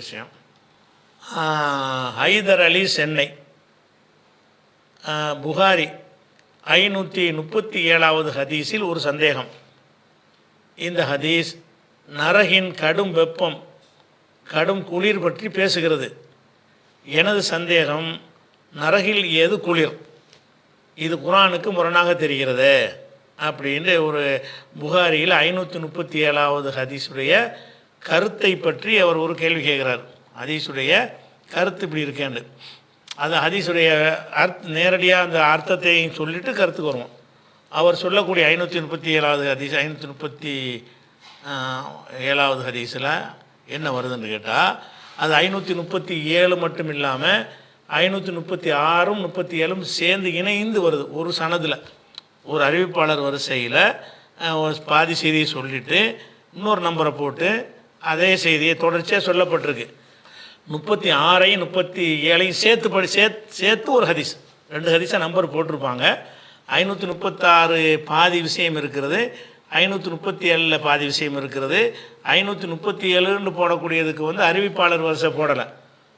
விஷயம். ஹைதர் அலி சென்னை புகாரி 537வது ஹதீஸில் ஒரு சந்தேகம். இந்த ஹதீஸ் நரகின் கடும் வெப்பம் கடும் குளிர் பற்றி பேசுகிறது. எனது சந்தேகம், நரகில் ஏது குளிர்? இது குர்ஆனுக்கு முரணாக தெரிகிறது அப்படின்ற ஒரு புகாரியில் 537வது ஹதீஸுடைய கருத்தை பற்றி அவர் ஒரு கேள்வி கேட்குறார். ஹதீஸுடைய கருத்து இப்படி இருக்கேன்னு. அது ஹதீஸுடைய நேரடியாக அந்த அர்த்தத்தையும் சொல்லிவிட்டு கருத்துக்கு வருவோம். அவர் சொல்லக்கூடிய 537வது ஹதீஸ் 537வது ஹதீஸில் என்ன வருதுன்னு கேட்டால், அது 537 மட்டும் இல்லாமல் 536ம் 37ம் சேர்ந்து இணைந்து வருது. ஒரு சனதில் ஒரு அறிவிப்பாளர் வரிசையில் பாதி செய்தியை சொல்லிவிட்டு இன்னொரு நம்பரை போட்டு அதே செய்தியை தொடர்ச்சியாக சொல்லப்பட்டிருக்கு. 36ஐயும் 37ஐயும் சேர்த்து ஒரு ஹதீஸ், 2 ஹதீஸாக நம்பர் போட்டிருப்பாங்க. 536 பாதி விஷயம் இருக்கிறது, 537 பாதி விஷயம் இருக்கிறது. 537ன்னு போடக்கூடியதுக்கு அறிவிப்பாளர் வரிசை போடலை,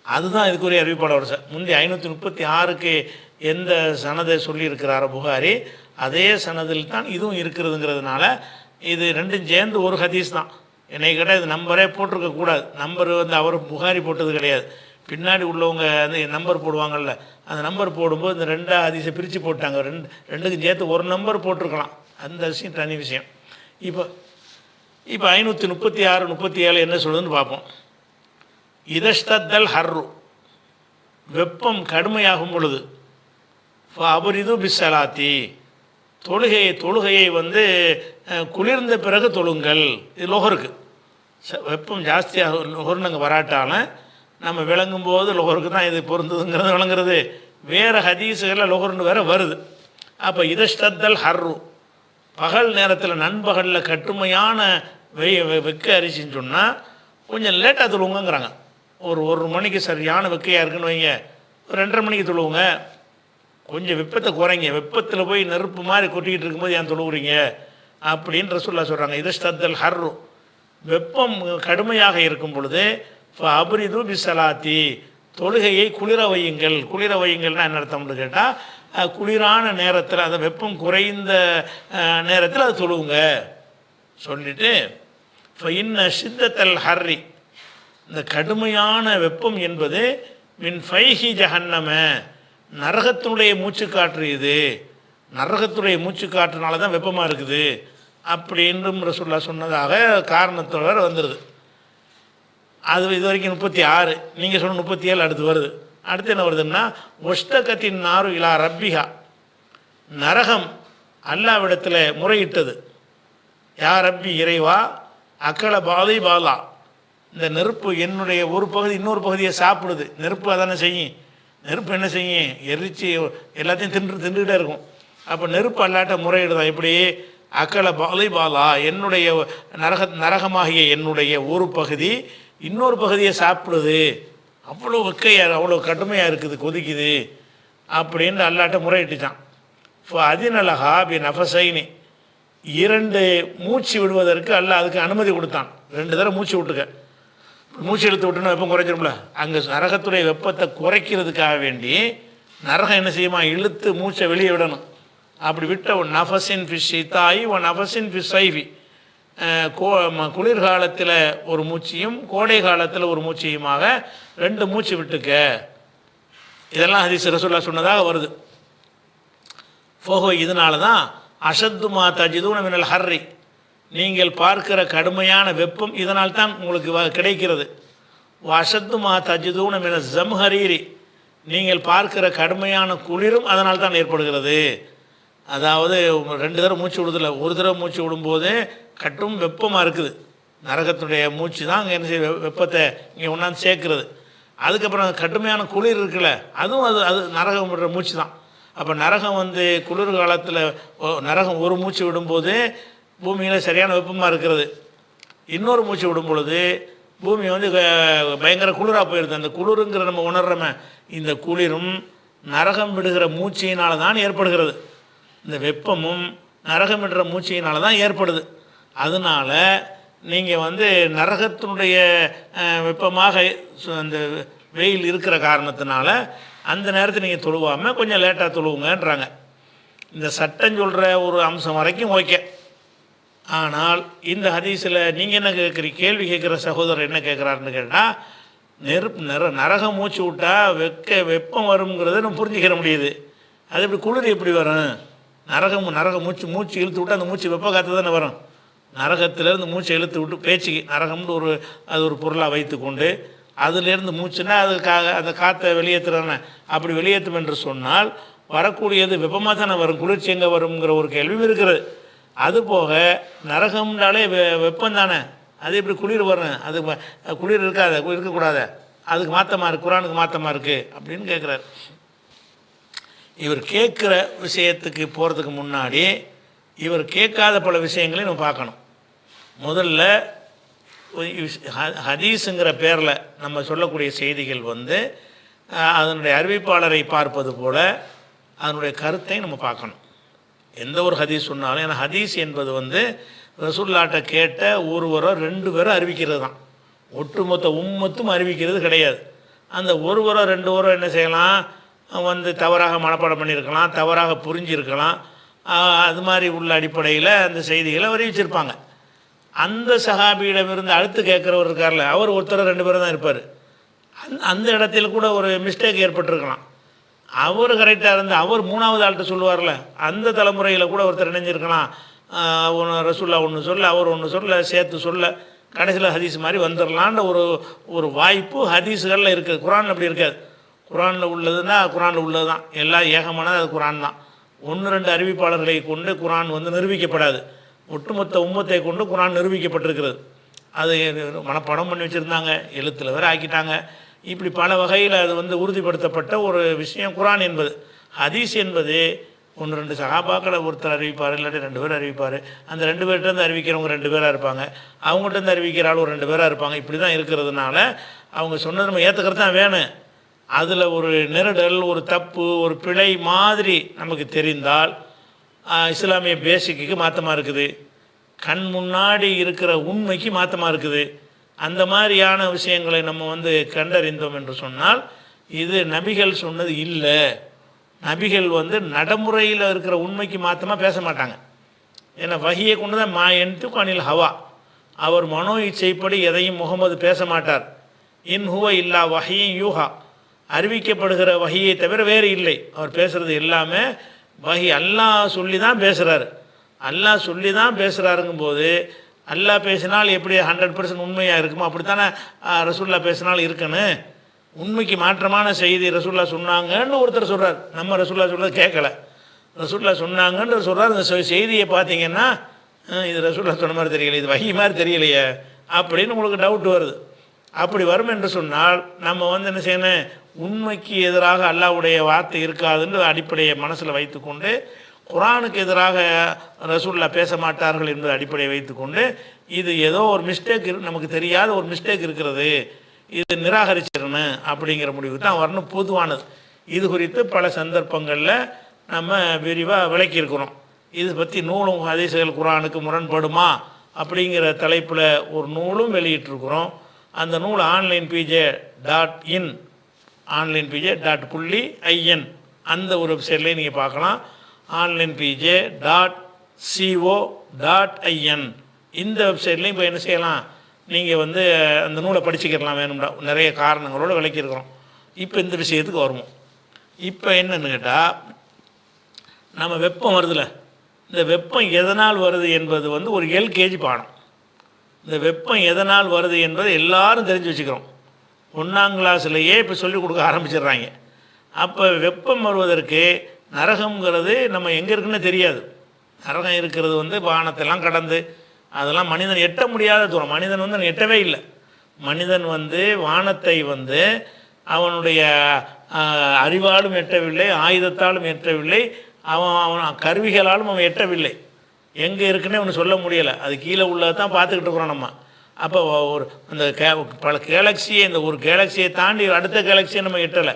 அதுதான் இதுக்குரிய அறிவிப்பாளர் வரிசை. முந்தைய 536க்கு எந்த சனதை சொல்லியிருக்கிறாரோ புகாரி, அதே சனதில் தான் இதுவும் இருக்கிறதுங்கிறதுனால இது ரெண்டும் சேர்ந்து ஒரு ஹதீஸ் தான். என்னை கேட்டால் இது நம்பரே போட்டிருக்கக்கூடாது. நம்பர் அவர் புகாரி போட்டது கிடையாது. பின்னாடி உள்ளவங்க நம்பர் போடுவாங்கள்ல, அந்த நம்பர் போடும்போது இந்த 2 ஹதீஸை பிரித்து போட்டாங்க. ரெண்டுக்கும் சேர்த்து ஒரு நம்பர் போட்டிருக்கலாம், அந்த விஷயம் தனி விஷயம். இப்போ 536 37 என்ன சொல்லுதுன்னு பார்ப்போம். இதஷ்தத்தல் ஹர்ரு, வெப்பம் கடுமையாகும் பொழுது, அபரிது பிஸ்ஸலாத்தி, தொழுகையை குளிர்ந்த பிறகு தொழுங்கள். இது லொஹருக்கு வெப்பம் ஜாஸ்தியாக லொஹர் நாங்கள் வராட்டாலும் நம்ம விளங்கும்போது லொஹருக்கு தான் இது பொருந்ததுங்கிறது விளங்குறது. வேறு ஹதீஸுகளில் லொஹர்னு வேறு வருது. அப்போ இதஷ்தத்தல் ஹர்ரு, பகல் நேரத்தில் நண்பகலில் கட்டுமையான வெக்க அரிசின்னு சொன்னால் கொஞ்சம் லேட்டாக தொழுவுங்கிறாங்க. ஒரு 1 மணிக்கு சரியான வெக்கையாக இருக்குன்னு வைங்க, ஒரு 2:30 மணிக்கு தொழுவுங்க. கொஞ்சம் வெப்பத்தை குறைங்க, வெப்பத்தில் போய் நெருப்பு மாதிரி கொட்டிக்கிட்டு இருக்கும்போது ஏன் தொழுவுறீங்க அப்படின்னு ரசூலுல்லாஹ் சொல்கிறாங்க. இதஷ்தத்தல் ஹர்ரு, வெப்பம் கடுமையாக இருக்கும் பொழுது அபரிது பிஸ்ஸலாத்தி, தொழுகையை குளிர வையுங்கள். குளிர வையுங்கள்னா என்ன அர்த்தம்னு கேட்டால், குளிரான நேரத்தில், அந்த வெப்பம் குறைந்த நேரத்தில் அது தொழுவுங்க சொல்லிவிட்டு, இன்ன ஷித்தத்தல் ஹர்ரி, இந்த கடுமையான வெப்பம் என்பது மின் ஃபைஹி ஜஹன்னம, நரகத்தினுடைய மூச்சுக்காற்று. இது நரகத்துடைய மூச்சுக்காற்றுனால தான் வெப்பமாக இருக்குது அப்படின்றும் ரசூலுல்லாஹ் சொன்னதாக காரணத்தோடு வந்துடுது. அது இது வரைக்கும் 36, நீங்கள் சொன்ன 37 அடுத்து வருது. அடுத்து என்ன வருதுன்னா, ஒஷ்டகத்தின் நாரு இலா ரப்பிஹா, நரகம் அல்லாவிடத்தில் முறையிட்டது. யா ரப்பி, இறைவா, அக்கல பாதை பாலா, இந்த நெருப்பு என்னுடைய ஒரு பகுதி இன்னொரு பகுதியை சாப்பிடுது. நெருப்பு அதானே செய்யும். நெருப்பு என்ன செய்யும்? எரிச்சு எல்லாத்தையும் தின்றுக்கிட்டே இருக்கும். அப்போ நெருப்பு அல்லாட்ட முறையிடுதான். இப்படி அக்கல பாலை பாலா, என்னுடைய நரகமாகிய என்னுடைய ஒரு பகுதி இன்னொரு பகுதியை சாப்பிடுது. அவ்வளோ வெக்கையாக, அவ்வளோ கடுமையாக இருக்குது, கொதிக்குது அப்படின்னு அல்லாட்ட முறையிட்டுச்சான். இப்போ அதினலஹா பி நஃபசைனி, 2 மூச்சு விடுவதற்கு அல்லாஹ் அதுக்கு அனுமதி கொடுத்தான். 2 தடவை மூச்சு விட்டுக்க. மூச்சு எடுத்து விட்டுனா வெப்பம் குறைச்சிடும்ல. அங்கே நரகத்துடைய வெப்பத்தை குறைக்கிறதுக்காக வேண்டி நரகம் என்ன செய்யுமா, இழுத்து மூச்சை வெளியே விடணும். அப்படி விட்ட ஒரு நஃபசின் ஃபிஷ் தாய் ஒரு நஃபசின் ஃபிஷ் சைஃபி, குளிர்காலத்தில் ஒரு மூச்சியும் கோடை காலத்தில் ஒரு மூச்சியுமாக 2 மூச்சு விட்டுக்க. இதெல்லாம் ஹதீஸ் ரசூலுல்லாஹ் சொன்னதாக வருது. ஃபோஹோ, இதனால தான் அஷத்துமா தஜிதூன மினல் ஹர்ரி, நீங்கள் பார்க்கிற கடுமையான வெப்பம் இதனால் தான் உங்களுக்கு கிடைக்கிறது. அஷத்துமா தஜிதூன மின ஜம்ஹரீரி, நீங்கள் பார்க்கிற கடுமையான குளிரும் அதனால் தான் ஏற்படுகிறது. அதாவது 2 தடவை மூச்சு விடுதில்ல, ஒரு தடவை மூச்சு விடும்போது கட்டும் வெப்பமாக இருக்குது. நரகத்துடைய மூச்சு தான் அங்கே என்ன செய்ய வெப்பத்தை இங்கே ஒன்றாந்து சேர்க்குறது. அதுக்கப்புறம் கடுமையான குளிர் இருக்குல்ல, அதுவும் அது நரகம் விடுற மூச்சு தான். அப்போ நரகம் குளிர்காலத்தில் நரகம் ஒரு மூச்சு விடும்போது பூமியில் சரியான வெப்பமாக இருக்கிறது. இன்னொரு மூச்சு விடும் பொழுது பூமி பயங்கர குளிராக போயிடுது. அந்த குளிருங்கிற நம்ம உணர்றோமே, இந்த குளிரும் நரகம் விடுகிற மூச்சியினால் தான் ஏற்படுகிறது. இந்த வெப்பமும் நரகம் விடுற மூச்சியினால் தான் ஏற்படுது. அதனால் நீங்கள் வந்து நரகத்தினுடைய வெப்பமாக அந்த வெயில் இருக்கிற காரணத்தினால அந்த நேரத்தில் நீங்கள் தொழுவாமல் கொஞ்சம் லேட்டாக தொழுவுங்கன்றாங்க. இந்த சட்டம் சொல்கிற ஒரு அம்சம் வரைக்கும் ஓகே. ஆனால் இந்த ஹதீஸில் நீங்கள் என்ன கேள்வி கேட்குற சகோதரர் என்ன கேட்குறாருன்னு கேட்டால், நரகம் மூச்சு விட்டால் வெப்பம் வருங்கிறத நம்ம புரிஞ்சுக்கிற முடியுது. அது எப்படி குளிர் எப்படி வரும்? நரகம் மூச்சு இழுத்து விட்டு அந்த மூச்சு வெப்ப காற்று தானே வரும். நரகத்திலேருந்து மூச்சை இழுத்து விட்டு பேச்சுக்கு நரகம்னு அது ஒரு பொருளாக வைத்து கொண்டு அதுலேருந்து மூச்சுன்னா அந்த காற்றை வெளியேற்றுறானே, அப்படி வெளியேற்றும் என்று சொன்னால் வரக்கூடியது வெப்பமாக தானே வரும், குளிர்ச்சி எங்கே வருங்கிற ஒரு கேள்வியும் இருக்கிறது. அதுபோக நரகம்னாலே வெப்பம் தானே, அது எப்படி குளிர் வரும்? அது குளிர் இருக்கக்கூடாத, அதுக்கு மாற்றமாக இருக்குது, குரானுக்கு மாற்றமாக இருக்குது அப்படின்னு கேட்குறாரு. இவர் கேட்குற விஷயத்துக்கு போகிறதுக்கு முன்னாடி இவர் கேட்காத பல விஷயங்களையும் நம்ம பார்க்கணும். முதல்ல ஹதீஸுங்கிற பேரில் நம்ம சொல்லக்கூடிய செய்திகள் வந்து அதனுடைய அறிவிப்பாளரை பார்ப்பது போல் அதனுடைய கருத்தை நம்ம பார்க்கணும். எந்த ஒரு ஹதீஸ் சொன்னாலும், ஏன்னா ஹதீஸ் என்பது வந்து ரசூலுல்லாஹ்ட்ட கேட்ட ஒருவரோ 2 பேரோ அறிவிக்கிறது தான், ஒட்டுமொத்த உம்மத்தும் அறிவிக்கிறது கிடையாது. அந்த ஒருவரோ 2 பேரோ என்ன செய்யலாம், வந்து தவறாக மனப்பாடம் பண்ணியிருக்கலாம், தவறாக புரிஞ்சிருக்கலாம். அது மாதிரி உள்ள அடிப்படையில் அந்த செய்திகளை அறிவிச்சிருப்பாங்க. அந்த சஹாபியிடமிருந்து அடுத்து கேட்குறவர் இருக்கார்ல, அவர் ஒருத்தர் 2 பேரும் தான் இருப்பார். அந்த இடத்துல கூட ஒரு மிஸ்டேக் ஏற்பட்டிருக்கலாம். அவர் கரெக்டாக இருந்து அவர் 3வது ஆள்கிட்ட சொல்லுவார்ல, அந்த தலைமுறையில் கூட ஒருத்தர் இணைஞ்சிருக்கலாம். ரசூல்லா ஒன்று சொல்ல, அவர் ஒன்று சொல்ல, சேர்த்து சொல்ல, கடைசியில் ஹதீஸ் மாதிரி வந்துடலான்ற ஒரு வாய்ப்பு ஹதீஸுகளில் இருக்குது. குரான் அப்படி இருக்காது. குரானில் உள்ளதுன்னா குரானில் உள்ளது தான், எல்லாம் ஏகமானது அது குரான் தான். 1-2 அறிவிப்பாளர்களை கொண்டு குரான் வந்து நிரூபிக்கப்படாது. ஒட்டுமொத்த உம்மத்தை கொண்டு குரான் நிரூபிக்கப்பட்டிருக்கிறது. அது மனப்பாடம் பண்ணி வச்சுருந்தாங்க, எழுத்தில் வேறு ஆக்கிட்டாங்க. இப்படி பல வகையில் அது வந்து உறுதிப்படுத்தப்பட்ட ஒரு விஷயம் குரான் என்பது. ஹதீஸ் என்பது 1-2 சஹாபாக்களை ஒருத்தர் அறிவிப்பார், இல்லாட்டி 2 பேர் அறிவிப்பார். அந்த 2 பேர்கிட்டருந்து அறிவிக்கிறவங்க 2 பேராக இருப்பாங்க, அவங்ககிட்ட அறிவிக்கிற ஆள் ஒரு 2 பேராக இருப்பாங்க. இப்படி தான் இருக்கிறதுனால அவங்க சொன்னது நம்ம ஏற்றுக்கிறது தான் வேணும். அதில் ஒரு நெருடல், ஒரு தப்பு, ஒரு பிழை மாதிரி நமக்கு தெரிந்தால் இஸ்லாமிய பேசிக்கு மாற்றமாக இருக்குது, கண் முன்னாடி இருக்கிற உண்மைக்கு மாற்றமாக இருக்குது. அந்த மாதிரியான விஷயங்களை நம்ம வந்து கண்டறிந்தோம் என்று சொன்னால் இது நபிகள் சொன்னது இல்லை. நபிகள் வந்து நடைமுறையில் இருக்கிற உண்மைக்கு மாற்றமாக பேச மாட்டாங்க. ஏன்னா வஹியை கொண்டு தான் மாயன்ட்டு அனில் ஹவா, அவர் மனோ இச்சைப்படி எதையும் முகமது பேச மாட்டார். இன் ஹுவ இல்லா வஹியும் யூஹா, அறிவிக்கப்படுகிற வஹியை தவிர வேறு இல்லை. அவர் பேசுகிறது எல்லாமே வஹி, அல்லாஹ் சொல்லி தான் பேசுகிறாரு. அல்லாஹ் சொல்லி தான் பேசுகிறாருங்கும்போது அல்லாஹ் பேசினால் எப்படி 100% உண்மையாக இருக்குமோ அப்படித்தானே ரசூல்லா பேசினால் இருக்கணும். உண்மைக்கு மாற்றமான செய்தி ரசூல்லா சொன்னாங்கன்னு ஒருத்தர் சொல்கிறார், நம்ம ரசூல்லா சொல்கிறது கேட்கல, ரசூல்லா சொன்னாங்கன்னு சொல்கிறார். அந்த செய்தியை பார்த்தீங்கன்னா இது ரசூல்லா சொன்ன மாதிரி தெரியல, இது வஹி மாதிரி தெரியலையே அப்படின்னு உங்களுக்கு டவுட் வருது. அப்படி வரும் என்று சொன்னால் நம்ம வந்து என்ன செய்யணும், உண்மைக்கு எதிராக அல்லாஹ்வுடைய வார்த்தை இருக்காதுன்னு அடிப்படையை மனசில் வைத்துக்கொண்டு, குரானுக்கு எதிராக ரசூல்லா பேச மாட்டார்கள் என்பது அடிப்படையை வைத்துக்கொண்டு, இது ஏதோ ஒரு மிஸ்டேக் நமக்கு தெரியாத ஒரு மிஸ்டேக் இருக்கிறது, இது நிராகரிச்சிடணும் அப்படிங்கிற முடிவுக்கு தான் வரணும். பொதுவானது. இது குறித்து பல சந்தர்ப்பங்களில் நம்ம விரிவாக விளக்கியிருக்கிறோம். இது பற்றி நூலும் ஹதீஸ்கள் குரானுக்கு முரண்படுமா அப்படிங்கிற தலைப்பில் ஒரு நூலும் வெளியிட்டிருக்கிறோம். அந்த நூல் onlinepj.in onlinepj.in அந்த ஒரு வெப்சைட்லேயே நீங்கள் பார்க்கலாம். onlinepj.co.in இந்த வெப்சைட்லேயும் இப்போ என்ன செய்யலாம், நீங்கள் வந்து அந்த நூலை படிச்சுக்கலாம் வேணும்டா, நிறைய காரணங்களோடு விளக்கியிருக்கிறோம். இப்போ இந்த விஷயத்துக்கு வருவோம். இப்போ என்னன்னு கேட்டால், நம்ம வெப்பம் வருதுல்ல, இந்த வெப்பம் எதனால் வருது என்பது வந்து ஒரு எல்கேஜி பாடம். இந்த வெப்பம் எதனால் வருது என்பதை எல்லாரும் தெரிஞ்சு வச்சுக்கிறோம். 1ஆம் கிளாஸ்லேயே இப்போ சொல்லிக் கொடுக்க ஆரம்பிச்சிடுறாங்க. அப்போ வெப்பம் வருவதற்கு நரகங்கிறது நம்ம எங்கே இருக்குன்னு தெரியாது. நரகம் இருக்கிறது வந்து வானத்தெல்லாம் கடந்து, அதெல்லாம் மனிதன் எட்ட முடியாத தூரம். மனிதன் வந்து எட்டவே இல்லை. மனிதன் வந்து வானத்தை வந்து அவனுடைய அறிவாலும் எட்டவில்லை, ஆயுதத்தாலும் எட்டவில்லை, அவன் கருவிகளாலும் அவன் எட்டவில்லை. எங்கே இருக்குன்னே அவனு சொல்ல முடியலை. அது கீழே உள்ளதான் பார்த்துக்கிட்டு இருக்கிறோம் நம்ம. அப்போ ஒரு அந்த பல கேலக்சியை, இந்த ஒரு கேலக்சியை தாண்டி அடுத்த கேலக்சியை நம்ம எட்டலை.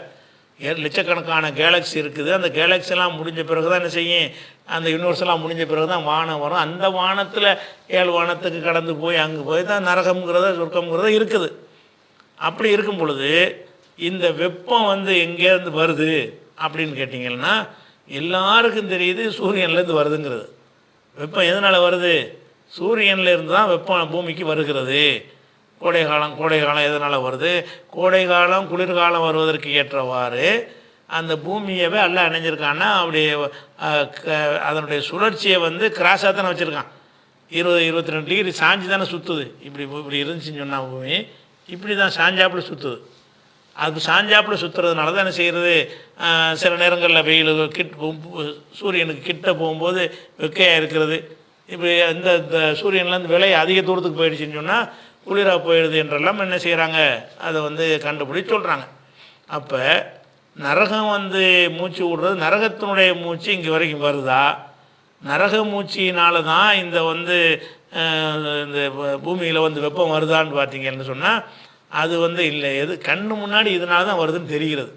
லட்சக்கணக்கான கேலக்ஸி இருக்குது. அந்த கேலக்ஸிலாம் முடிஞ்ச பிறகு தான் என்ன செய்யும், அந்த யூனிவர்ஸெல்லாம் முடிஞ்ச பிறகு தான் வானம் வரும். அந்த வானத்தில் 7 வானத்துக்கு கடந்து போய் அங்கே போய் தான் நரகம்ங்கிறத சொர்க்கம்ங்கிறத இருக்குது. அப்படி இருக்கும் பொழுது இந்த வெப்பம் வந்து எங்கேருந்து வருது அப்படின்னு கேட்டிங்கன்னா எல்லாருக்கும் தெரியுது சூரியன்லேருந்து வருதுங்கிறது. வெப்பம் எதனால் வருது? சூரியன்லேருந்து தான் வெப்பம் பூமிக்கு வருகிறது. கோடை காலம் எதனால் வருது? கோடை காலம் குளிர்காலம் வருவதற்கு ஏற்றவாறு அந்த பூமியவே எல்லாம் அணைஞ்சிருக்கான்னா அப்படியே அதனுடைய சுழற்சியை வந்து கிராஸாக தானே வச்சுருக்கான். 20-22 டிகிரி சாஞ்சி தானே சுற்றுது. இப்படி இருந்துச்சுன்னு சொன்னால் பூமி இப்படி தான் சாஞ்சாப்பில் சுற்றுது. அது சாஞ்சாப்பில் சுற்றுறதுனால தான் என்ன செய்கிறது, சில நேரங்களில் வெயில் சூரியனுக்கு கிட்ட போகும்போது வெக்கையாக இருக்கிறது. இப்போ இந்த சூரியன்லேருந்து விலை அதிக தூரத்துக்கு போயிடுச்சுன்னு சொன்னால் குளிராக போயிடுது என்றெல்லாம் என்ன செய்கிறாங்க, அதை வந்து கண்டுபிடிச்சு சொல்கிறாங்க. அப்போ நரகம் வந்து மூச்சு விடுறது, நரகத்தினுடைய மூச்சு இங்கே வரைக்கும் வருதா? நரக மூச்சினால் தான் இந்த வந்து இந்த பூமியில் வந்து வெப்பம் வருதான்னு பார்த்தீங்கன்னு சொன்னால் அது வந்து இல்லை. எது கண்ணு முன்னாடி இதனால தான் வருதுன்னு தெரிகிறது.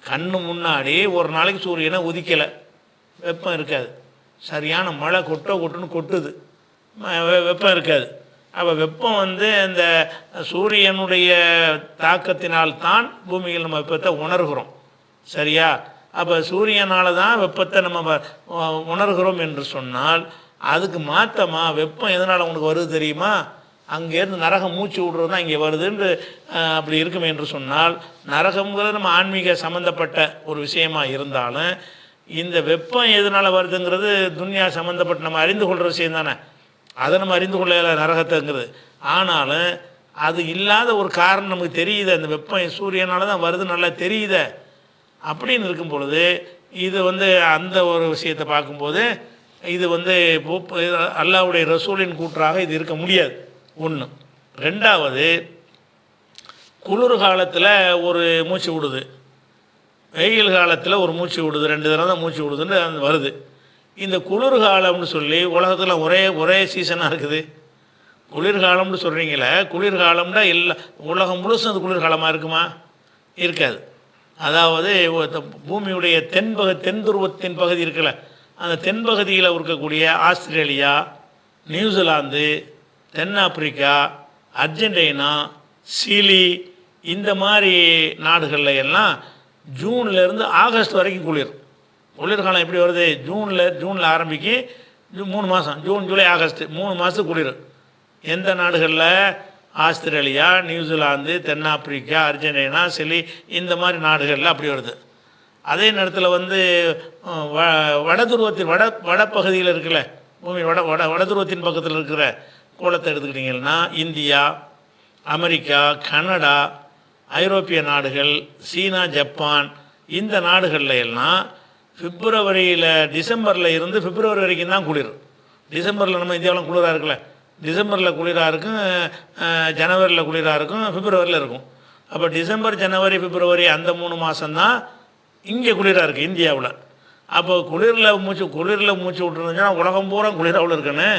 கண்ணு முன்னாடி ஒரு நாளைக்கு சூரியனை உதிக்கலை, வெப்பம் இருக்காது. சரியான மழை கொட்டுன்னு கொட்டுது, வெப்பம் இருக்காது. அப்போ வெப்பம் வந்து இந்த சூரியனுடைய தாக்கத்தினால்தான் பூமியில் நம்ம வெப்பத்தை உணர்கிறோம். சரியா? அப்போ சூரியனால் தான் வெப்பத்தை நம்ம உணர்கிறோம் என்று சொன்னால் அதுக்கு மாற்றமாக வெப்பம் எதனால் உனக்கு வருது தெரியுமா? அங்கேருந்து நரகம் மூச்சு விடுறது தான் இங்கே வருதுன்னு அப்படி இருக்குமே என்று சொன்னால், நரகம்ங்கிறது நம்ம ஆன்மீக சம்மந்தப்பட்ட ஒரு விஷயமாக இருந்தாலும் இந்த வெப்பம் எதனால் வருதுங்கிறது துன்யா சம்மந்தப்பட்ட நம்ம அறிந்து கொள்கிற விஷயம் தானே. அதை நம்ம அறிந்து கொள்ள நரகத்தைங்கிறது. ஆனாலும் அது இல்லாத ஒரு காரணம் நமக்கு தெரியுது, அந்த வெப்பம் சூரியனால் தான் வருது நல்லா தெரியுது. அப்படின்னு இருக்கும் பொழுது இது வந்து அந்த ஒரு விஷயத்தை பார்க்கும்போது இது வந்து அல்லாஹ்வுடைய ரசூலின் கூற்றாக இது இருக்க முடியாது. ஒன்று. ரெண்டாவது, குளிர் காலத்தில் ஒரு மூச்சு விடுது, வெயில் காலத்தில் ஒரு மூச்சு விடுது, 2 தடவை தான் மூச்சு விடுதுன்னு அது வருது. இந்த குளிர்காலம்னு சொல்லி உலகத்தில் ஒரே சீசனாக இருக்குது. குளிர்காலம்னு சொல்கிறீங்களே, குளிர்காலம்னா உலகம் முழுசும் அது குளிர்காலமாக இருக்குமா? இருக்காது. அதாவது பூமியுடைய தென் துருவத்தின் பகுதி இருக்குல்ல, அந்த தென்பகுதியில் இருக்கக்கூடிய ஆஸ்திரேலியா, நியூசிலாந்து, தென்னாப்பிரிக்கா, அர்ஜென்டினா, சிலி இந்த மாதிரி நாடுகளில் எல்லாம் ஜூன்லேருந்து ஆகஸ்ட் வரைக்கும் குளிர்காலம் எப்படி வருது? ஜூனில் ஆரம்பிக்கு 3 மாதம், ஜூன் ஜூலை ஆகஸ்ட் 3 மாதம் குளிர். எந்த நாடுகளில்? ஆஸ்திரேலியா, நியூசிலாந்து, தென்னாப்பிரிக்கா, அர்ஜென்டினா, சிலி இந்த மாதிரி நாடுகளில் அப்படி வருது. அதே நேரத்தில் வந்து வடதுருவத்தின் வடப்பகுதியில் இருக்குல்ல, பூமி வடதுருவத்தின் பக்கத்தில் இருக்கிற கோலத்தை எடுத்துக்கிட்டிங்கன்னா இந்தியா, அமெரிக்கா, கனடா, ஐரோப்பிய நாடுகள், சீனா, ஜப்பான் இந்த நாடுகளில் எல்லாம் டிசம்பரில் இருந்து பிப்ரவரி வரைக்கும் தான் குளிர். டிசம்பரில் நம்ம இந்தியாவில் குளிராக இருக்குல்ல, டிசம்பரில் குளிராக இருக்கும், ஜனவரியில் குளிராக இருக்கும், பிப்ரவரியில் இருக்கும். அப்போ டிசம்பர், ஜனவரி, பிப்ரவரி அந்த 3 மாதம்தான் இங்கே குளிராக இருக்குது இந்தியாவில். அப்போ குளிரில் மூச்சு விட்டுருந்துச்சுன்னா உலகம் பூரா குளிராவில் இருக்குன்னு.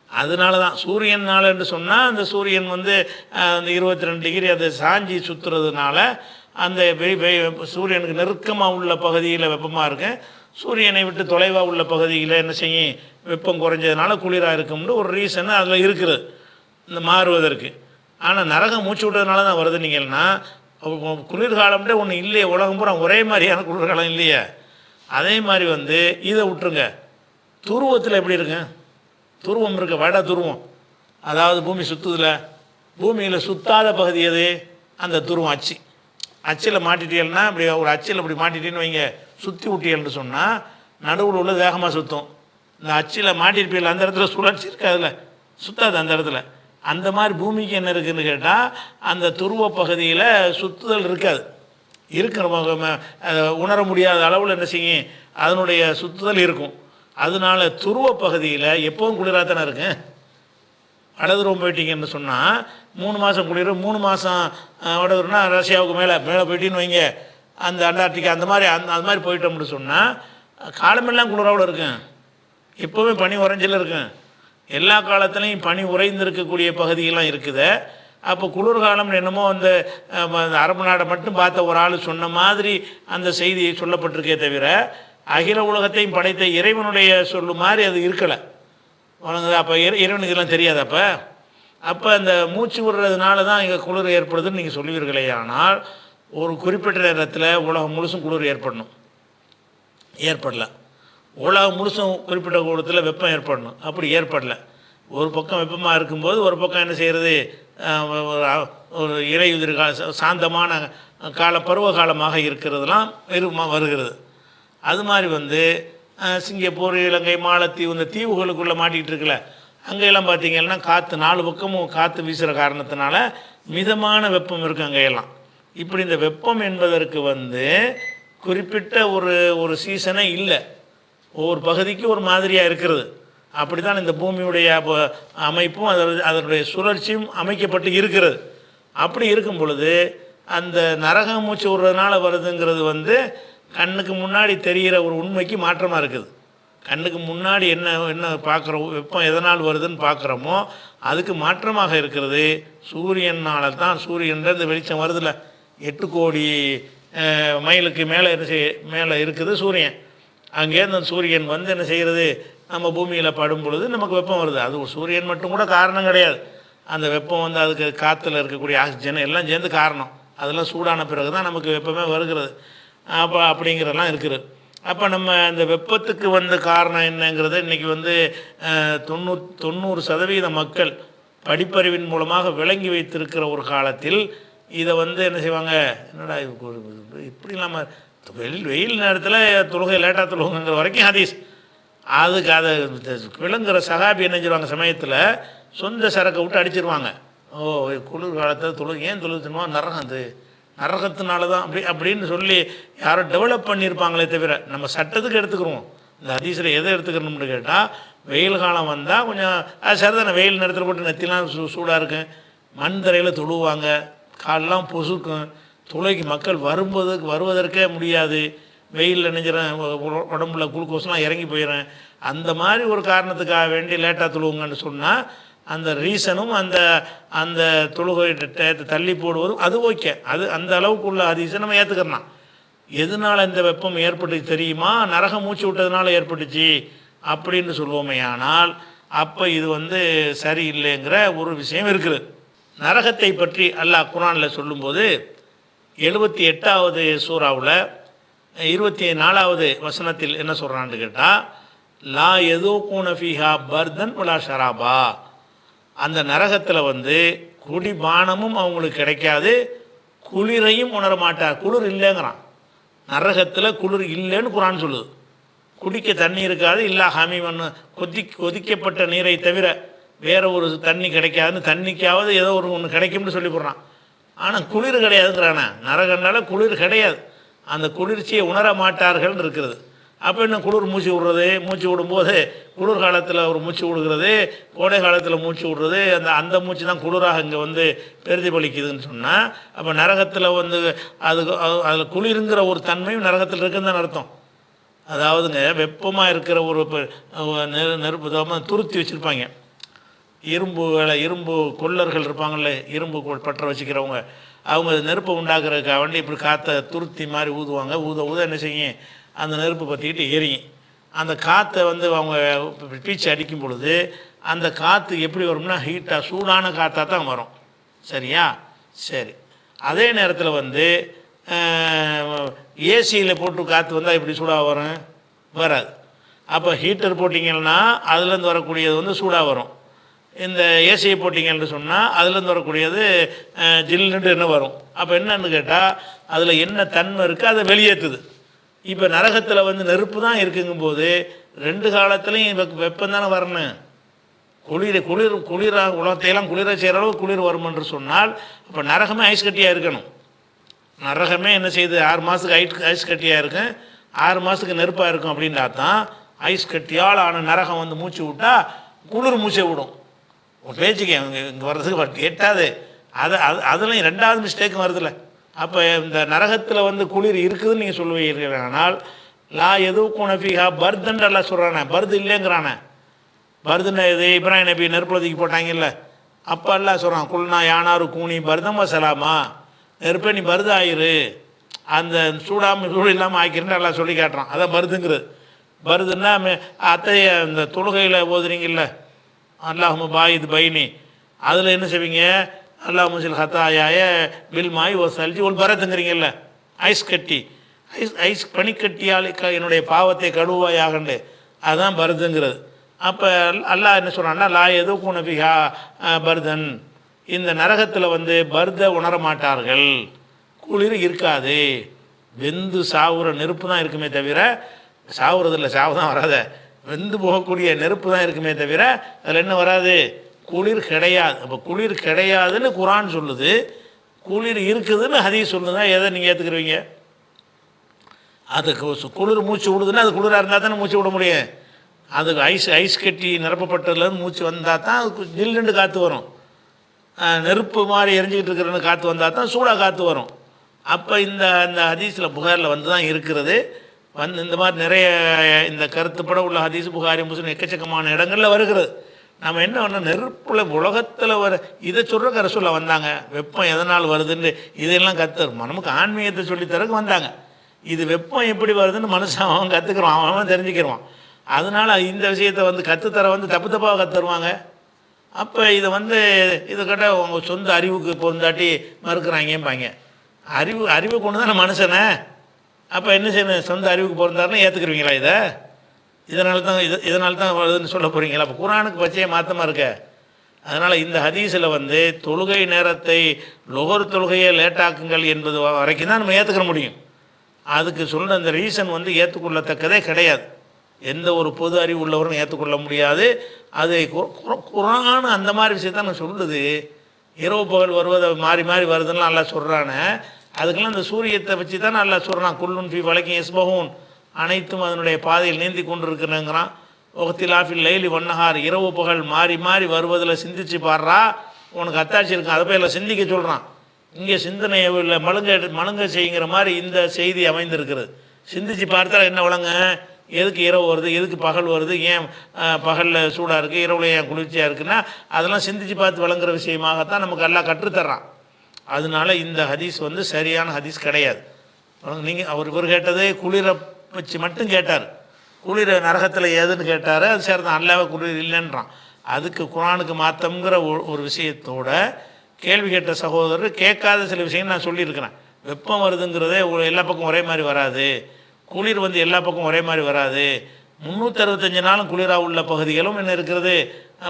அதனால தான் சூரியன் நாள் என்று சொன்னால் அந்த சூரியன் வந்து அந்த 22 டிகிரி அதை சாஞ்சி சுற்றுறதுனால அந்த சூரியனுக்கு நெருக்கமாக உள்ள பகுதியில் வெப்பமாக இருக்கும், சூரியனை விட்டு தொலைவாக உள்ள பகுதியில் என்ன செய்யும், வெப்பம் குறைஞ்சதுனால குளிராக இருக்கும்னு ஒரு ரீசன் அதில் இருக்குது இந்த மாறுவதற்கு. ஆனால் நரகம் மூச்சு விட்டதுனால தான் வருதுனீங்கன்னா குளிர்காலம்ன்றே ஒன்று இல்லையே, உலகம் பூரா ஒரே மாதிரியான குளிர்காலம் இல்லையே. அதே மாதிரி வந்து இதை விட்டுருங்க, துருவத்தில் எப்படி இருக்கு? துருவம் இருக்குது, வட துருவம், அதாவது பூமி சுற்றுதில்ல, பூமியில் சுத்தாத பகுதி எது? அந்த துருவம் அச்சில் மாட்டிட்டீங்கன்னா, இப்படி ஒரு அச்சில் இப்படி மாட்டிட்டேன்னு வைங்க, சுற்றி விட்டீங்கன்னு சொன்னால் நடுவில் உள்ள வேகமாக சுற்றும். இந்த அச்சில் மாட்டிருப்பீங்க, அந்த இடத்துல சுழற்சி இருக்காதுல்ல, சுத்தாது அந்த இடத்துல. அந்த மாதிரி பூமிக்கு என்ன இருக்குதுன்னு கேட்டால் அந்த துருவ பகுதியில் சுற்றுதல் இருக்காது. நம்ம உணர முடியாத அளவில் என்ன செய்யும், அதனுடைய சுற்றுதல் இருக்கும். அதனால துருவ பகுதியில் எப்போவும் குளிராக தானே இருக்கு. வடதுருவம் போயிட்டீங்கன்னு சொன்னால் 3 மாதம் குளிர், 3 மாதம் வடதுருனா ரஷ்யாவுக்கு மேலே போயிட்டின்னு வைங்க, அந்த அண்டார்டிகா அந்த மாதிரி போயிட்டோம்னு சொன்னால் காலமெல்லாம் குளிராவில் இருக்கும், எப்போவுமே பனி உறைஞ்சல் இருக்கும். எல்லா காலத்துலேயும் பனி உறைந்திருக்கக்கூடிய பகுதியெல்லாம் இருக்குது. அப்போ குளிர்காலம்னு என்னமோ அந்த அரபு நாடை மட்டும் பார்த்த ஒரு ஆள் சொன்ன மாதிரி அந்த செய்தி சொல்லப்பட்டிருக்கே தவிர அகில உலகத்தையும் படைத்த இறைவனுடைய சொல்லு மாதிரி அது இருக்கலை. அப்போ இறைவனுக்கு இதெல்லாம் தெரியாது. அப்போ அந்த மூச்சு விடுறதுனால தான் இங்கே குளிர் ஏற்படுதுன்னு நீங்கள் சொல்லுவீர்களே. ஆனால் ஒரு குறிப்பிட்ட நேரத்தில் உலகம் முழுசும் குளிர் ஏற்படலை. உலகம் முழுசும் குறிப்பிட்ட கூடத்தில் வெப்பம் ஏற்படணும், அப்படி ஏற்படலை. ஒரு பக்கம் வெப்பமாக இருக்கும்போது ஒரு பக்கம் என்ன செய்கிறது, ஒரு இலையுதிர் சாந்தமான பருவ காலமாக இருக்கிறதுலாம் வருகிறது. அது மாதிரி சிங்கப்பூர், இலங்கை, மாலத்தீவு இந்த தீவுகளுக்குள்ளே மாட்டிகிட்டு இருக்குல்ல, அங்கெல்லாம் பார்த்திங்கன்னா காற்று 4 பக்கமும் காற்று வீசுகிற காரணத்தினால மிதமான வெப்பம் இருக்குது அங்கெல்லாம். இப்படி இந்த வெப்பம் என்பதற்கு குறிப்பிட்ட ஒரு சீசனே இல்லை, ஒவ்வொரு பகுதிக்கு ஒரு மாதிரியாக இருக்கிறது. அப்படி தான் இந்த பூமியுடைய அமைப்பும் அதனுடைய சுழற்சியும் அமைக்கப்பட்டு இருக்கிறது. அப்படி இருக்கும் பொழுது அந்த நரக மூச்சு விடுறதுனால வருதுங்கிறது கண்ணுக்கு முன்னாடி தெரிகிற ஒரு உண்மைக்கு மாற்றமாக இருக்குது. கண்ணுக்கு முன்னாடி என்ன பார்க்குறோம், வெப்பம் எதனால் வருதுன்னு பார்க்குறோமோ அதுக்கு மாற்றமாக இருக்கிறது சூரியனால் தான். சூரியன் இந்த வெளிச்சம் வருதில்ல, 8 கோடி மைலுக்கு மேலே இருக்குது சூரியன். அங்கேருந்து அந்த சூரியன் என்ன செய்கிறது, நம்ம பூமியில் படும் பொழுது நமக்கு வெப்பம் வருது. அது சூரியன் மட்டும் கூட காரணம் கிடையாது. அந்த வெப்பம் அதுக்கு காற்றுல இருக்கக்கூடிய ஆக்சிஜன் எல்லாம் சேர்ந்து காரணம். அதெல்லாம் சூடான பிறகு தான் நமக்கு வெப்பமே வருகிறது. அப்படிங்கிறதெல்லாம் இருக்குது. அப்போ நம்ம அந்த வெப்பத்துக்கு காரணம் என்னங்கிறத இன்றைக்கி 90% மக்கள் படிப்பறிவின் மூலமாக விளங்கி வைத்திருக்கிற ஒரு காலத்தில் இதை என்ன செய்வாங்க, என்னடா இப்படி இல்லாமல் வெயில் நேரத்தில் தொழுகை லேட்டாக தொழுகுங்கிற வரைக்கும் ஹதீஸ். அதுக்கு அதை விளங்குற சகாபி என்ன செய்வாங்க, சமயத்தில் சொந்த சரக்கை விட்டு அடிச்சிருவாங்க. குளிர் காலத்தில் ஏன் தொழுதுமா, நரகத்தினால தான் அப்படின்னு சொல்லி யாரோ டெவலப் பண்ணியிருப்பாங்களே தவிர நம்ம சட்டத்துக்கு எடுத்துக்கிறோம். இந்த ஹதீஸில் எதை எடுத்துக்கணும்னு கேட்டால், வெயில் காலம் வந்தால் கொஞ்சம் சரிதானே, வெயில் நேரத்தில் போட்டு நெத்திலாம் சூடாக இருக்கும், மண் தரையில் தொழுவாங்க, காலெலாம் பொசுக்கும், தொலைக்கு மக்கள் வருவதற்கே முடியாது, வெயில் நினைஞ்சிறேன், உடம்புல குளுக்கோஸ்லாம் இறங்கி போயிடுறேன். அந்த மாதிரி ஒரு காரணத்துக்காக வேண்டி லேட்டாக தொழுவுங்கன்னு சொன்னால் அந்த ரீசனும் அந்த தொழுகை தள்ளி போடுவதும் அது ஓகே, அது அந்த அளவுக்கு உள்ள ஹதீஸை நம்ம ஏற்றுக்கிறோம். எதனால் இந்த வெப்பம் ஏற்பட்டு தெரியுமா, நரகம் மூச்சு விட்டதுனால ஏற்பட்டுச்சு அப்படின்னு சொல்லுவோமே. ஆனால் அப்போ இது சரியில்லைங்கிற ஒரு விஷயம் இருக்குது. நரகத்தை பற்றி அல்லாஹ் குர்ஆனில் சொல்லும்போது 78வது சூறாவில் 24வது வசனத்தில் என்ன சொல்கிறான்னு கேட்டால், லா யதூகுன ஃபீஹா பர்தன் வலா ஷராபா, அந்த நரகத்தில் குடிபானமும் அவங்களுக்கு கிடைக்காது, குளிரையும் உணர மாட்டார். குளிர் இல்லைங்கிறான், நரகத்தில் குளிர் இல்லைன்னு குர்ஆன் சொல்லுது. குடிக்க தண்ணி இருக்காது, இல்லா ஹமீமன்னு கொதிக்கப்பட்ட நீரை தவிர வேறு ஒரு தண்ணி கிடைக்காதுன்னு, தண்ணிக்காவது ஏதோ ஒன்று கிடைக்கும்னு சொல்லி போடுறான். ஆனால் குளிர் கிடையாதுங்கிறானே, நரகனால குளிர் கிடையாது, அந்த குளிர்ச்சியை உணர மாட்டார்கள் இருக்கிறது. அப்போ என்ன, குளிர் மூச்சு விடுறது, மூச்சு விடும்போது குளிர் காலத்தில் ஒரு மூச்சு விடுகிறது, கோடை காலத்தில் மூச்சு விடுறது, அந்த மூச்சு தான் குளிராக இங்கே பிரதிபலிக்குதுன்னு சொன்னால், அப்போ நரகத்தில் அதில் குளிருங்கிற ஒரு தன்மையும் நரகத்தில் இருக்குன்னு தான் அர்த்தம். அதாவதுங்க, வெப்பமாக இருக்கிற ஒரு நெருப்பு துருத்தி வச்சுருப்பாங்க, இரும்பு கொல்லர்கள் இருப்பாங்கள்ல, இரும்பு பற்ற வச்சுக்கிறவங்க, அவங்க நெருப்பை உண்டாக்குறதுக்காக வேண்டி இப்படி காற்றை துருத்தி மாதிரி ஊதுவாங்க. ஊத என்ன செய்யும், அந்த நெருப்பு பற்றிக்கிட்டு எரியும். அந்த காற்றை அவங்க பீச்சு அடிக்கும் பொழுது அந்த காற்று எப்படி வரும்னா ஹீட்டாக சூடான காற்றாக தான் வரும். சரியா? சரி. அதே நேரத்தில் ஏசியில் போட்டு காற்று வந்தால் இப்படி சூடாக வரும், வராது. அப்போ ஹீட்டர் போட்டிங்கன்னா அதுலேருந்து வரக்கூடியது சூடாக வரும். இந்த ஏசியை போட்டிங்கன்னு சொன்னால் அதுலேருந்து வரக்கூடியது ஜில்லுன்ட்டு என்ன வரும். அப்போ என்னன்னு கேட்டால் அதில் என்ன தன்மை இருக்குது அதை வெளியேற்றுது. இப்போ நரகத்தில் நெருப்பு தான் இருக்குங்கும்போது 2 காலத்துலேயும் வெப்பம் தானே வரணும். குளிராக உலகத்தையெல்லாம் குளிர செய்கிற அளவு குளிர் வரும் என்று சொன்னால் அப்போ நரகமே ஐஸ் கட்டியாக இருக்கணும். நரகமே என்ன செய்யுது, 6 மாதத்துக்கு ஐஸ் கட்டியாக இருக்கும், 6 மாதத்துக்கு நெருப்பாக இருக்கும். அப்படின்னா தான் ஐஸ் கட்டியால் ஆன நரகம் மூச்சு விட்டால் குளிர் மூச்சை விடும். ஒரு பேச்சுக்கு இங்கே வர்றதுக்கு எட்டாது. அதுலேயும் 2வது மிஸ்டேக்கும் வருதில்ல. அப்போ இந்த நரகத்தில் குளிர் இருக்குதுன்னு நீங்கள் சொல்லுவீர்கள். ஆனால் லா யதூகுன ஃபீஹா பர்தன்லாம் சொல்கிறானே, பர்து இல்லைங்கிறானே. பர்துன்னு இது இப்ராஹிம் நபி நெருப்புல தூக்கி போட்டாங்கல்ல, அப்போ அல்லாஹ் சொல்கிறான், குல்னா யானாரு கூனி பர்தம் வசலாமா, நெருப்பே நீ பருது ஆயிரு, அந்த சூடு இல்லாமல் ஆக்கிருன்னு எல்லாம் சொல்லி காட்டுறான். அதான் பருதுங்கிறது. பருதுன்னா அத்தைய இந்த தொழுகையில் ஓதுறீங்கல்ல, அல்லாஹும பாயித் பைனி, அதில் என்ன செய்வீங்க, அல்லாஹ் முசில் ஹத்தாயாய பில் மாய் ஒரு சல்ஜி ஒரு பரத்துங்கிறீங்கல்ல, ஐஸ் கட்டி, ஐஸ் பனிக்கட்டியால் என்னுடைய பாவத்தை கழுவாயாகண்டு, அதுதான் பருதுங்கிறது. அப்போ அல்லாஹ் என்ன சொல்கிறான்னா, லா எது குணபிகா பர்தன், இந்த நரகத்தில் பர்த உணர மாட்டார்கள், குளிர் இருக்காது, வெந்து சாவுற நெருப்பு தான் இருக்குமே தவிர, சாவுறதில்ல, சாவு தான் வராத, வெந்து போகக்கூடிய நெருப்பு தான் இருக்குமே தவிர அதில் என்ன வராது, குளிர் கிடையாது. அப்போ குளிர் கிடையாதுன்னு குரான் சொல்லுது, குளிர் இருக்குதுன்னு ஹதீஸ் சொல்லுதா, எதை நீங்கள் ஏற்றுக்குருவீங்க? அதுக்கு குளிர் மூச்சு விடுதுன்னா அது குளிராக இருந்தால் தானே மூச்சு விட முடியும். அதுக்கு ஐஸ் கட்டி நிரப்பப்பட்டதுலேருந்து மூச்சு வந்தால் தான் அதுக்கு ஜில்லுண்டு காற்று வரும். நெருப்பு மாதிரி எரிஞ்சிக்கிட்டு இருக்கிறன்னு காற்று வந்தால் தான் சூடாக காற்று வரும். அப்போ இந்த ஹதீஸில் புகாரில் தான் இருக்கிறது. இந்த மாதிரி நிறைய இந்த கருத்துப்பட உள்ள ஹதீஸ் புகாரி முஸ்லிம் எக்கச்சக்கமான இடங்களில் வருகிறது. நம்ம என்ன பண்ணோம், நெருப்பில் உலகத்தில் இதை சொல்கிற ரசூலா வந்தாங்க, வெப்பம் எதனால் வருதுன்னு இதெல்லாம் நமக்கு ஆன்மீகத்தை சொல்லித்தரக்கு வந்தாங்க. இது வெப்பம் எப்படி வருதுன்னு மனுஷன் அவன் கற்றுக்குறான், அவன் தெரிஞ்சுக்கிடுவான். அதனால் இந்த விஷயத்தை கற்றுத்தர தப்பு தப்பாக கற்றுருவாங்க. அப்போ இதை இதை கேட்டால் உங்கள் சொந்த அறிவுக்கு பொருந்தாட்டி மறுக்கிறாங்கம்பாங்க. அறிவு கொண்டு தானே மனுஷனை. அப்போ என்ன செய்யணும், சொந்த அறிவுக்கு பொருந்தாருன்னு ஏற்றுக்குருவீங்களா? இதனால தான் வருதுன்னு சொல்ல போகிறீங்களா? அப்போ குரானுக்கு பச்சையை மாற்றமாக இருக்க. அதனால் இந்த ஹதீஸில் தொழுகை நேரத்தை லொஹர் தொழுகையை லேட்டாக்குங்கள் என்பது வரைக்கும் தான் நம்ம ஏற்றுக்க முடியும். அதுக்கு சொல்கிற அந்த ரீசன் ஏற்றுக்கொள்ளத்தக்கதே கிடையாது. எந்த ஒரு பொது அறிவு உள்ளவரும் ஏற்றுக்கொள்ள முடியாது. அது குரான் அந்த மாதிரி விஷயத்தான் நான் சொல்லுது. இரவு பகல் வருவதை மாறி மாறி வருதுன்னு நல்லா சொல்கிறானே, அதுக்கெல்லாம் இந்த சூரியத்தை வச்சு தான் நல்லா சொல்கிறான். குல்லுன் ஃபி வழக்கம் எஸ்பஹூன், அனைத்தும் அதனுடைய பாதையில் நீந்தி கொண்டு இருக்கிறேங்கிறான். ஒகத்திலாஃபில் லைலி வண்ணஹார், இரவு பகல் மாறி மாறி வருவதில் சிந்திச்சு பாடுறா, உனக்கு அத்தாட்சி இருக்கும். அதை போய் எல்லாம் சிந்திக்க சொல்கிறான். இங்கே சிந்தனையை இல்லை மழுங்க செய்யுங்கிற மாதிரி இந்த செய்தி அமைந்திருக்கிறது. சிந்திச்சு பார்த்தா என்ன வழங்க, எதுக்கு இரவு வருது, எதுக்கு பகல் வருது, ஏன் பகலில் சூடாக இருக்குது, இரவுல ஏன் குளிர்ச்சியாக இருக்குன்னா அதெல்லாம் சிந்திச்சு பார்த்து வழங்குற விஷயமாகத்தான் நமக்கு எல்லாம் கற்றுத்தர்றான். அதனால இந்த ஹதீஸ் சரியான ஹதீஸ் கிடையாது. நீங்கள் இவர் கேட்டது குளிரை வச்சு மட்டும் கேட்டார். குளிர் நரகத்தில் ஏதுன்னு கேட்டார். அது சரி தான், அல்லாவே குளிர் இல்லைன்றான். அதுக்கு குரானுக்கு மாற்றம்ங்கிற ஒரு விஷயத்தோட கேள்வி கேட்ட சகோதரர் கேட்காத சில விஷயங்கள் நான் சொல்லியிருக்கிறேன். வெப்பம் வருதுங்கிறதே எல்லா பக்கம் ஒரே மாதிரி வராது, குளிர் எல்லா பக்கம் ஒரே மாதிரி வராது. 365 நாளும் குளிராக உள்ள பகுதிகளும் என்ன இருக்கிறது,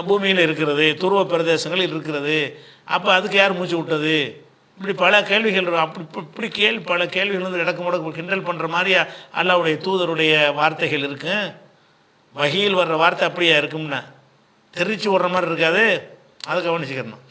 பூமியில் இருக்கிறது, துருவ பிரதேசங்கள் இருக்கிறது. அப்போ அதுக்கு யார் மூச்சு விட்டது? இப்படி பல கேள்விகள். இப்படி பல கேள்விகள் இடக்கு முடக்கு கிண்டல் பண்ணுற மாதிரி அல்லாஹ்வுடைய தூதருடைய வார்த்தைகள் இருக்கு. வஹீல் வர்ற வார்த்தை அப்படியா இருக்கும்னா தெரிச்சு விடுற மாதிரி இருக்காது. அதை கவனிச்சுக்கணும்.